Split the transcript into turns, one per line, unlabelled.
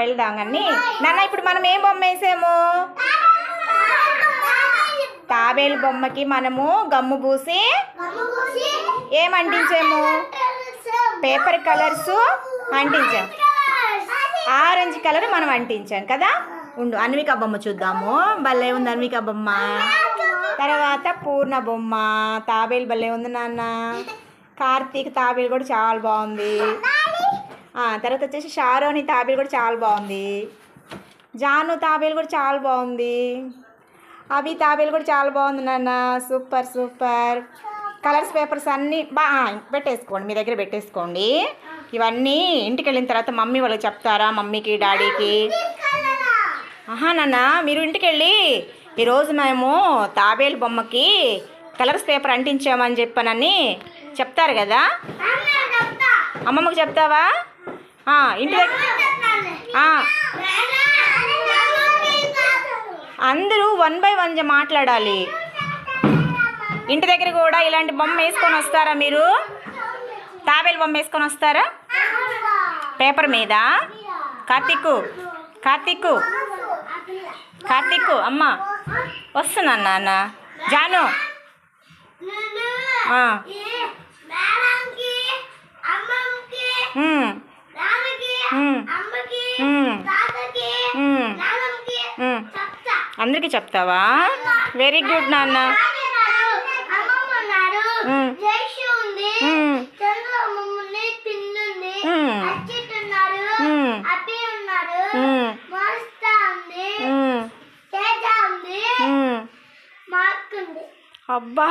వెళ్దాం కానీ నాన్న ఇప్పుడు మనం ఏం బొమ్మ వేసాము? తాబేలు బొమ్మకి మనము గమ్ము పూసి ఏం అంటించాము? పేపర్ కలర్స్ అంటించాం. ఆరెంజ్ కలర్ మనం అంటించాం కదా. ఉండు అన్విక బొమ్మ చూద్దాము. భలే ఉంది అన్విక బొమ్మ. తర్వాత పూర్ణ బొమ్మ. తాబేలు భలే ఉంది నాన్న. కార్తీక్ తాబేలు కూడా చాలా బాగుంది. తర్వాత వచ్చేసి షారోని తాబేలు కూడా చాలా బాగుంది. జాను తాబేలు కూడా చాలా బాగుంది. అవి తాబేలు కూడా చాలా బాగుంది నాన్న. Super super. కలర్స్ పేపర్స్ అన్నీ పెట్టేసుకోండి, మీ దగ్గర పెట్టేసుకోండి. ఇవన్నీ ఇంటికి వెళ్ళిన తర్వాత మమ్మీ వాళ్ళకి చెప్తారా? మమ్మీకి డాడీకి? నాన్న మీరు ఇంటికి వెళ్ళి ఈరోజు మేము తాబేలు బొమ్మకి కలర్స్ పేపర్ అంటించామని చెప్పానని చెప్తారు కదా. అమ్మమ్మకి చెప్తావా? ఇంటి దగ్గర అందరూ 1 by 1 మాట్లాడాలి. ఇంటి దగ్గర కూడా ఇలాంటి బొమ్మ వేసుకొని వస్తారా మీరు? తాబేలు బొమ్మ వేసుకొని వస్తారా పేపర్ మీద? కార్తీక్ అమ్మ వస్తున్నా నాన్న. జాను అందరికీ చెప్తావా? వెరీ గుడ్ నాన్న.